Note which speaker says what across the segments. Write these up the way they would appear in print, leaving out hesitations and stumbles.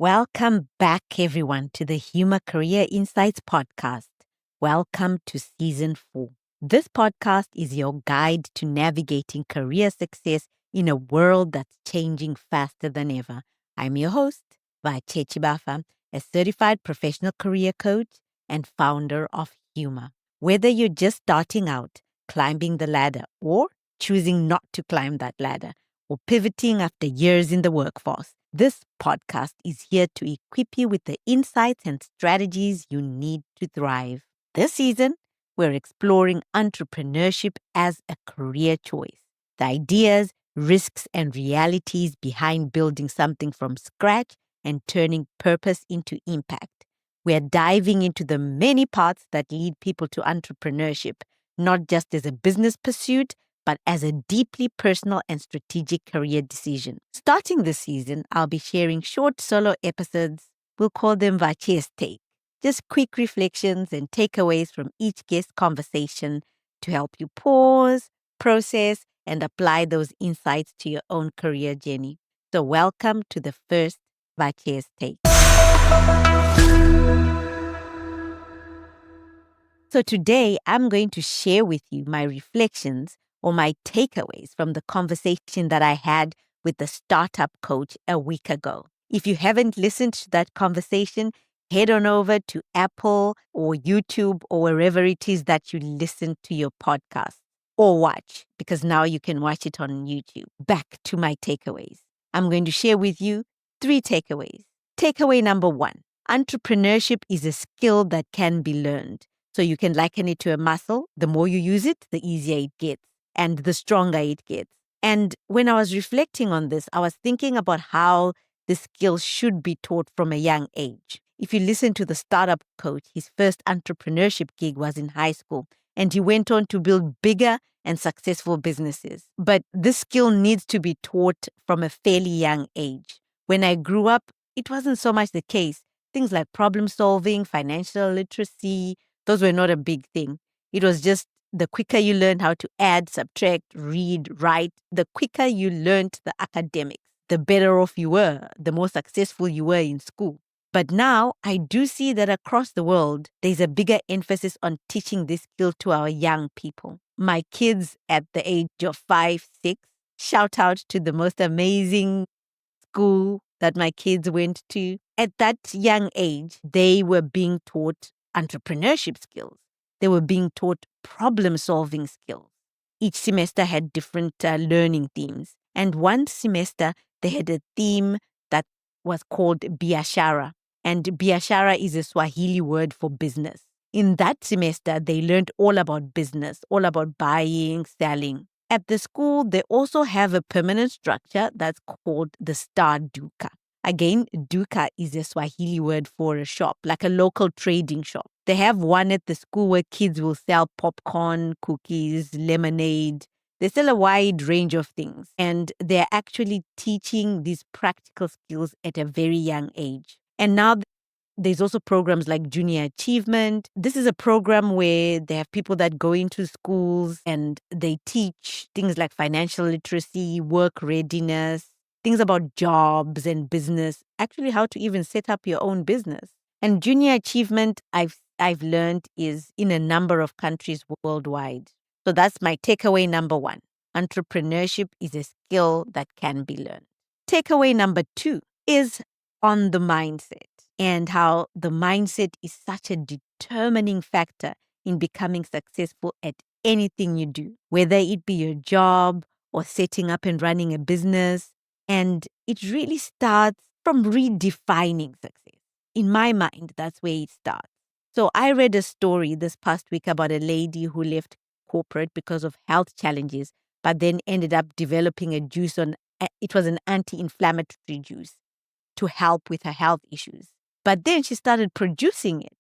Speaker 1: Welcome back, everyone, to the Humor Career Insights podcast. Welcome to Season 4. This podcast is your guide to navigating career success in a world that's changing faster than ever. I'm your host, Batje Chibafa, a certified professional career coach and founder of Humor. Whether you're just starting out, climbing the ladder, or choosing not to climb that ladder, or pivoting after years in the workforce, this podcast is here to equip you with the insights and strategies you need to thrive. This season, we're exploring entrepreneurship as a career choice, the ideas, risks, and realities behind building something from scratch and turning purpose into impact. We're diving into the many paths that lead people to entrepreneurship, not just as a business pursuit, but as a deeply personal and strategic career decision. Starting this season, I'll be sharing short solo episodes. We'll call them Batje's Take. Just quick reflections and takeaways from each guest conversation to help you pause, process, and apply those insights to your own career journey. So welcome to the first Batje's Take. So today, I'm going to share with you my reflections or my takeaways from the conversation that I had with the startup coach a week ago. If you haven't listened to that conversation, head on over to Apple or YouTube or wherever it is that you listen to your podcast or watch, because now you can watch it on YouTube. Back to my takeaways. I'm going to share with you 3 takeaways. Takeaway number 1, entrepreneurship is a skill that can be learned. So you can liken it to a muscle. The more you use it, the easier it gets and the stronger it gets. And when I was reflecting on this, I was thinking about how this skill should be taught from a young age. If you listen to the startup coach, his first entrepreneurship gig was in high school, and he went on to build bigger and successful businesses. But this skill needs to be taught from a fairly young age. When I grew up, it wasn't so much the case. Things like problem solving, financial literacy, those were not a big thing. It was just the quicker you learned how to add, subtract, read, write, the quicker you learned the academics, the better off you were, the more successful you were in school. But now I do see that across the world, there's a bigger emphasis on teaching this skill to our young people. My kids at the age of 5, 6, shout out to the most amazing school that my kids went to. At that young age, they were being taught entrepreneurship skills. They were being taught problem-solving skills. Each semester had different learning themes. And one semester, they had a theme that was called biashara. And biashara is a Swahili word for business. In that semester, they learned all about business, all about buying, selling. At the school, they also have a permanent structure that's called the Star Duka. Again, duka is a Swahili word for a shop, like a local trading shop. They have one at the school where kids will sell popcorn, cookies, lemonade. They sell a wide range of things. And they're actually teaching these practical skills at a very young age. And now there's also programs like Junior Achievement. This is a program where they have people that go into schools and they teach things like financial literacy, work readiness, things about jobs and business, actually how to even set up your own business. And Junior Achievement, I've learned, is in a number of countries worldwide. So that's my takeaway number 1. Entrepreneurship is a skill that can be learned. Takeaway number 2 is on the mindset and how the mindset is such a determining factor in becoming successful at anything you do, whether it be your job or setting up and running a business. And it really starts from redefining success. In my mind, that's where it starts. So I read a story this past week about a lady who left corporate because of health challenges, but then ended up developing a juice it was an anti-inflammatory juice to help with her health issues. But then she started producing it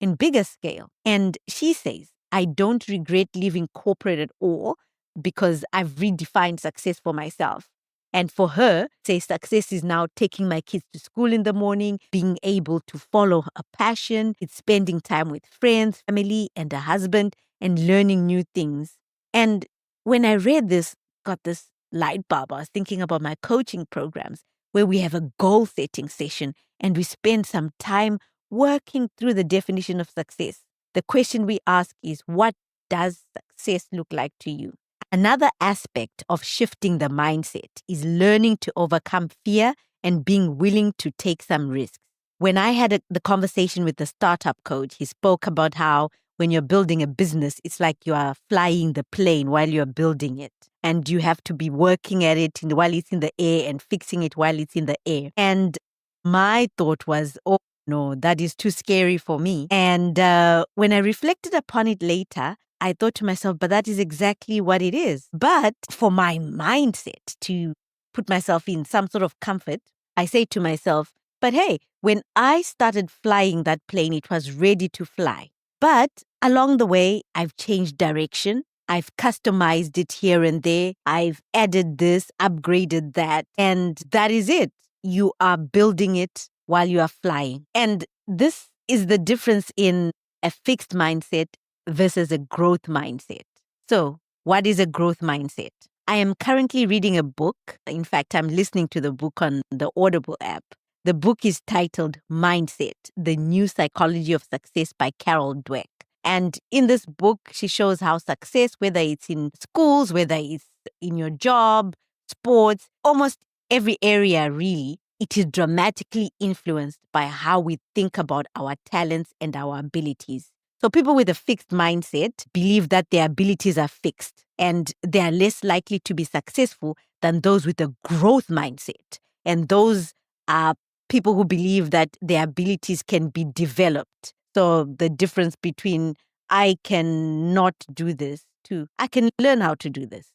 Speaker 1: in bigger scale. And she says, I don't regret leaving corporate at all because I've redefined success for myself. And for her, say success is now taking my kids to school in the morning, being able to follow a passion, it's spending time with friends, family, and a husband, and learning new things. And when I read this, got this light bulb, I was thinking about my coaching programs, where we have a goal setting session and we spend some time working through the definition of success. The question we ask is, what does success look like to you? Another aspect of shifting the mindset is learning to overcome fear and being willing to take some risks. When I had the conversation with the startup coach, he spoke about how when you're building a business, it's like you are flying the plane while you're building it. And you have to be working at it while it's in the air and fixing it while it's in the air. And my thought was, oh no, that is too scary for me. And when I reflected upon it later, I thought to myself, but that is exactly what it is. But for my mindset to put myself in some sort of comfort, I say to myself, but hey, when I started flying that plane, it was ready to fly. But along the way, I've changed direction. I've customized it here and there. I've added this, upgraded that, and that is it. You are building it while you are flying. And this is the difference in a fixed mindset versus a growth mindset. So, what is a growth mindset? I am currently reading a book. In fact, I'm listening to the book on the Audible app. The book is titled Mindset, The New Psychology of Success by Carol Dweck. And in this book, she shows how success, whether it's in schools, whether it's in your job, sports, almost every area really, it is dramatically influenced by how we think about our talents and our abilities. So people with a fixed mindset believe that their abilities are fixed and they are less likely to be successful than those with a growth mindset. And those are people who believe that their abilities can be developed. So the difference between I cannot do this to I can learn how to do this.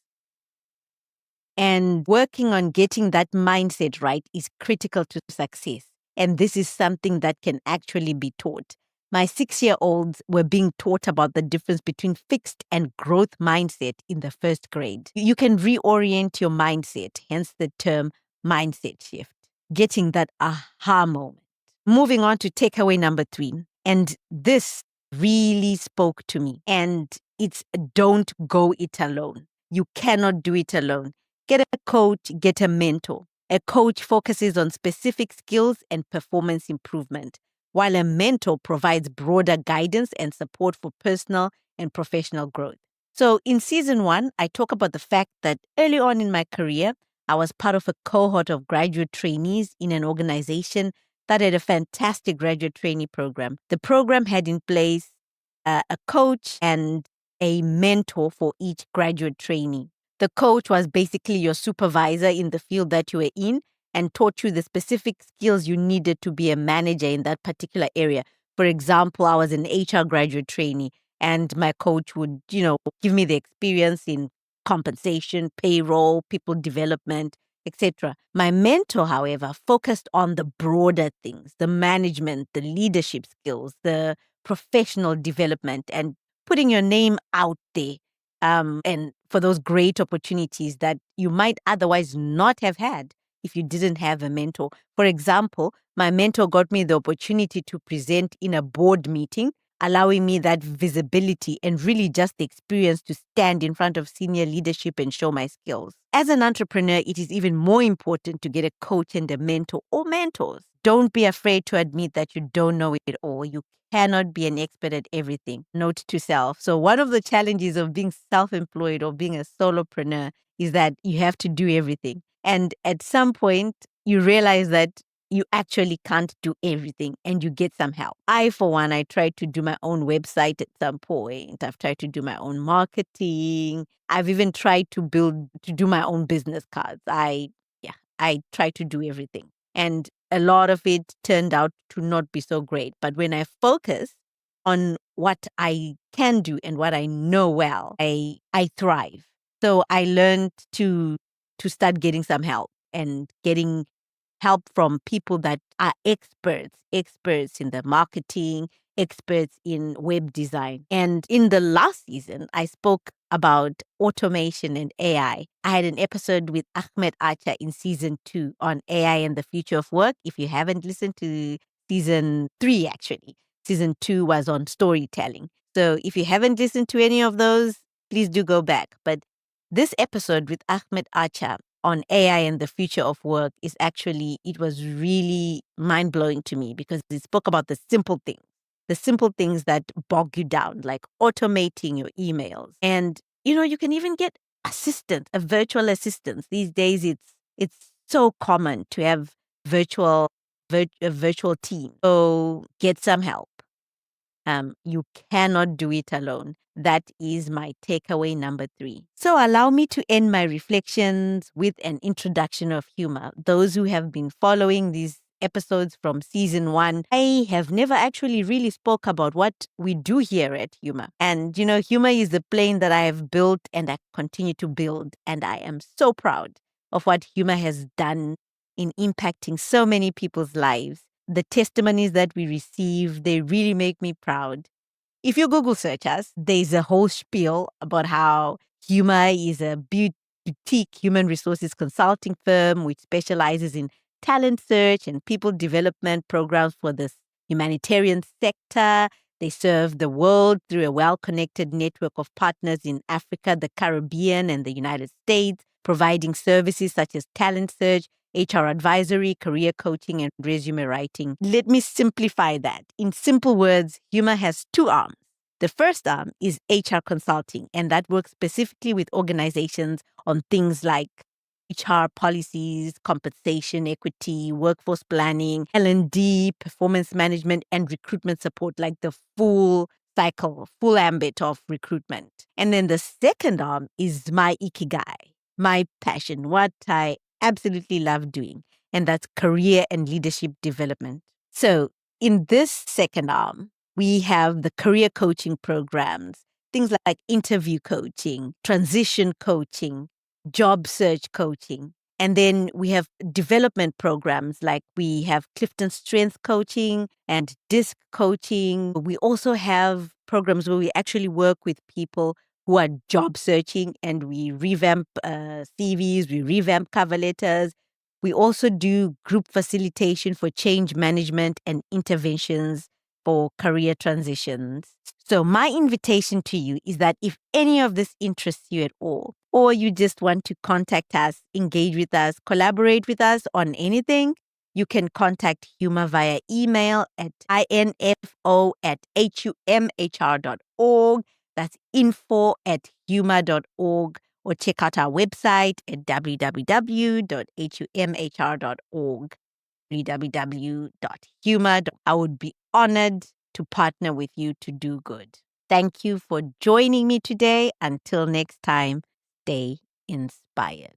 Speaker 1: And working on getting that mindset right is critical to success. And this is something that can actually be taught. My 6-year-olds were being taught about the difference between fixed and growth mindset in the first grade. You can reorient your mindset, hence the term mindset shift, getting that aha moment. Moving on to takeaway number 3. And this really spoke to me. And it's don't go it alone. You cannot do it alone. Get a coach, get a mentor. A coach focuses on specific skills and performance improvement, while a mentor provides broader guidance and support for personal and professional growth. So in season 1, I talk about the fact that early on in my career, I was part of a cohort of graduate trainees in an organization that had a fantastic graduate trainee program. The program had in place a coach and a mentor for each graduate trainee. The coach was basically your supervisor in the field that you were in and taught you the specific skills you needed to be a manager in that particular area. For example, I was an HR graduate trainee and my coach would, give me the experience in compensation, payroll, people development, etc. My mentor, however, focused on the broader things, the management, the leadership skills, the professional development, and putting your name out there. And for those great opportunities that you might otherwise not have had if you didn't have a mentor. For example, my mentor got me the opportunity to present in a board meeting, allowing me that visibility and really just the experience to stand in front of senior leadership and show my skills. As an entrepreneur, it is even more important to get a coach and a mentor or mentors. Don't be afraid to admit that you don't know it all. You cannot be an expert at everything. Note to self. So one of the challenges of being self-employed or being a solopreneur is that you have to do everything. And at some point, you realize that you actually can't do everything and you get some help. For one, I tried to do my own website at some point. I've tried to do my own marketing. I've even tried to do my own business cards. I tried to do everything. And a lot of it turned out to not be so great. But when I focus on what I can do and what I know well, I thrive. So I learned to start getting some help and getting help from people that are experts in the marketing, experts in web design. And in the last season, I spoke about automation and AI. I had an episode with Ahmed Acha in season 2 on AI and the future of work. If you haven't listened to season 3, actually, season 2 was on storytelling. So if you haven't listened to any of those, please do go back. But this episode with Ahmed Acha on AI and the future of work is actually, it was really mind-blowing to me because it spoke about the simple things that bog you down, like automating your emails. And, you can even get a virtual assistant. These days, it's so common to have a virtual team. So get some help. You cannot do it alone. That is my takeaway number 3. So allow me to end my reflections with an introduction of humor. Those who have been following these episodes from season 1, I have never actually really spoke about what we do here at Humor. And, humor is the plane that I have built and I continue to build. And I am so proud of what humor has done in impacting so many people's lives. The testimonies that we receive, they really make me proud. If you Google search us, there's a whole spiel about how Humor is a boutique human resources consulting firm which specializes in talent search and people development programs for the humanitarian sector. They serve the world through a well-connected network of partners in Africa, the Caribbean, and the United States, providing services such as talent search, HR advisory, career coaching, and resume writing. Let me simplify that. In simple words, Humor has 2 arms. The first arm is HR consulting, and that works specifically with organizations on things like HR policies, compensation, equity, workforce planning, L&D, performance management, and recruitment support, like the full cycle, full ambit of recruitment. And then the second arm is my ikigai, my passion, what I absolutely love doing, and that's career and leadership development. So in this second arm, we have the career coaching programs, things like interview coaching, transition coaching, job search coaching. And then we have development programs like we have Clifton Strength Coaching and DISC Coaching. We also have programs where we actually work with people who are job searching and we revamp CVs, we revamp cover letters. We also do group facilitation for change management and interventions for career transitions. So my invitation to you is that if any of this interests you at all, or you just want to contact us, engage with us, collaborate with us on anything, you can contact Humor via email at info@humhr.org. That's info@humor.org, or check out our website at www.humhr.org. www.humor. I would be honored to partner with you to do good. Thank you for joining me today. Until next time, stay inspired.